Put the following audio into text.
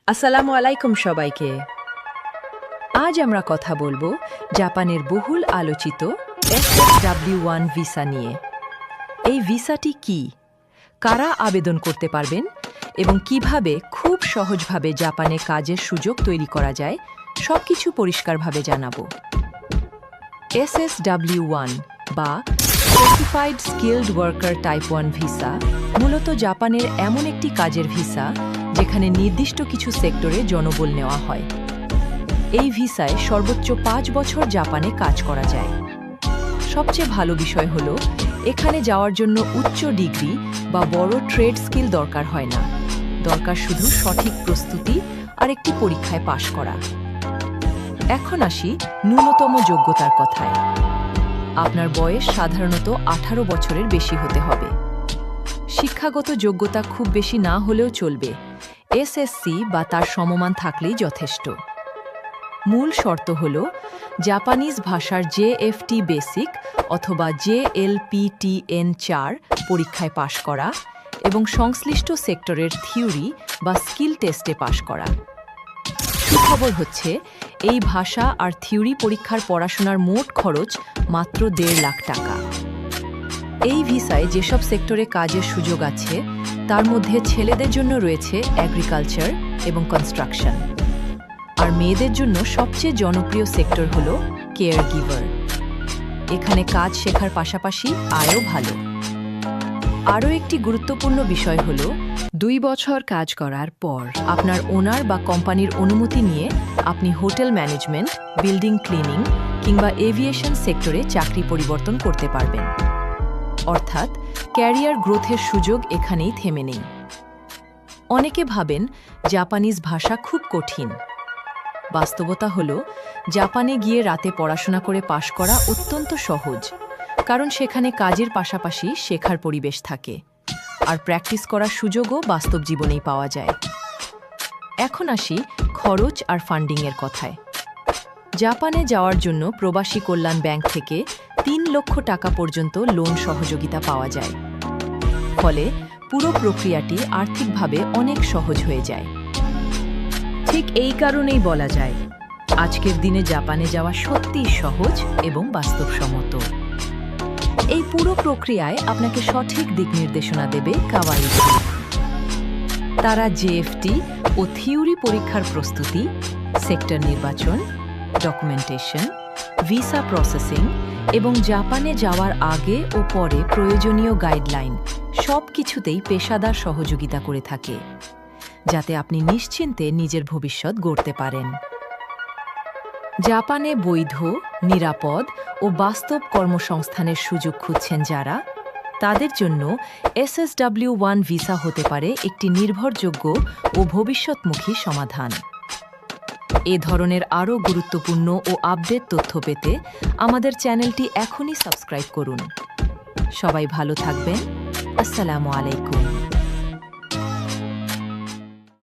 আসসালামু আলাইকুম সবাইকে। আজ আমরা কথা বলবো জাপানের বহুল আলোচিত SSW1 ভিসা নিয়ে। এই ভিসাটি কি, কারা আবেদন করতে পারবেন এবং কিভাবে খুব সহজভাবে জাপানে কাজের সুযোগ তৈরি করা যায় সবকিছু পরিষ্কারভাবে জানাবো। SSW1 বা certified skilled worker type 1 visa মূলত জাপানের এমন একটি কাজের ভিসা যেখানে নির্দিষ্ট কিছু সেক্টরে জনবল নেওয়া হয়। এই ভিসায় সর্বোচ্চ 5 বছর জাপানে কাজ করা যায়। সবচেয়ে ভালো বিষয় হলো এখানে যাওয়ার জন্য উচ্চ ডিগ্রি বা বড় ট্রেড স্কিল দরকার হয় না, দরকার শুধু সঠিক প্রস্তুতি আর একটি পরীক্ষায় পাশ করা। এখন আসি ন্যূনতম যোগ্যতার কথায়। আপনার বয়স সাধারণত 18 বছরের বেশি হতে হবে। শিক্ষাগত যোগ্যতা খুব বেশি না হলেও চলবে, এসএসসি বা তার সমমান থাকলেই যথেষ্ট। মূল শর্ত হল জাপানিজ ভাষার জেএফটি বেসিক অথবা JLPTN-4 পরীক্ষায় পাশ করা এবং সংশ্লিষ্ট সেক্টরের থিওরি বা স্কিল টেস্টে পাশ করা। সুখবর হচ্ছে এই ভাষা আর থিওরি পরীক্ষার পড়াশোনার মোট খরচ মাত্র 1.5 লাখ টাকা। এই ভিসায় যেসব সেক্টরে কাজের সুযোগ আছে তার মধ্যে ছেলেদের জন্য রয়েছে এগ্রিকালচার এবং কনস্ট্রাকশন, আর মেয়েদের জন্য সবচেয়ে জনপ্রিয় সেক্টর হল কেয়ার গিভার। এখানে কাজ শেখার পাশাপাশি আয়ও ভালো। আরও একটি গুরুত্বপূর্ণ বিষয় হল 2 বছর কাজ করার পর আপনার ওনার বা কোম্পানির অনুমতি নিয়ে আপনি হোটেল ম্যানেজমেন্ট, বিল্ডিং ক্লিনিং কিংবা এভিয়েশন সেক্টরে চাকরি পরিবর্তন করতে পারবেন। অর্থাৎ ক্যারিয়ার গ্রোথের সুযোগ এখানেই থেমে নেই। অনেকে ভাবেন জাপানিজ ভাষা খুব কঠিন। বাস্তবতা হলো জাপানে গিয়ে রাতে পড়াশোনা করে পাশ করা অত্যন্ত সহজ, কারণ সেখানে কাজের পাশাপাশি শেখার পরিবেশ থাকে আর প্র্যাকটিস করার সুযোগও বাস্তব জীবনেই পাওয়া যায়। এখন আসি খরচ আর ফান্ডিংয়ের কথায়। জাপানে যাওয়ার জন্য প্রবাসী কল্যাণ ব্যাংক থেকে 3 লক্ষ টাকা পর্যন্ত লোন সহযোগিতা পাওয়া যায়। ফলে পুরো প্রক্রিয়াটি আর্থিকভাবে অনেক সহজ হয়ে যায়। ঠিক এই কারণেই বলা যায় আজকের দিনে জাপানে যাওয়া সত্যিই সহজ এবং বাস্তবসম্মত। এই পুরো প্রক্রিয়ায় আপনাকে সঠিক দিক নির্দেশনা দেবে কাওয়াই গ্রুপ। তারা জেএফটি ও থিওরি পরীক্ষার প্রস্তুতি, সেক্টর নির্বাচন, ডকুমেন্টেশন, ভিসা প্রসেসিং এবং জাপানে যাওয়ার আগে ও পরে প্রয়োজনীয় গাইডলাইন সব কিছুতেই পেশাদার সহযোগিতা করে থাকে, যাতে আপনি নিশ্চিন্তে নিজের ভবিষ্যৎ গড়তে পারেন। জাপানে বৈধ, নিরাপদ ও বাস্তব কর্মসংস্থানের সুযোগ খুঁজছেন যারা, তাদের জন্য SSW1 ভিসা হতে পারে একটি নির্ভরযোগ্য ও ভবিষ্যৎমুখী সমাধান। এ ধরনের আরও গুরুত্বপূর্ণ ও আপডেট তথ্য পেতে আমাদের চ্যানেলটি এখনই সাবস্ক্রাইব করুন। সবাই ভালো থাকবেন। আসসালামু আলাইকুম।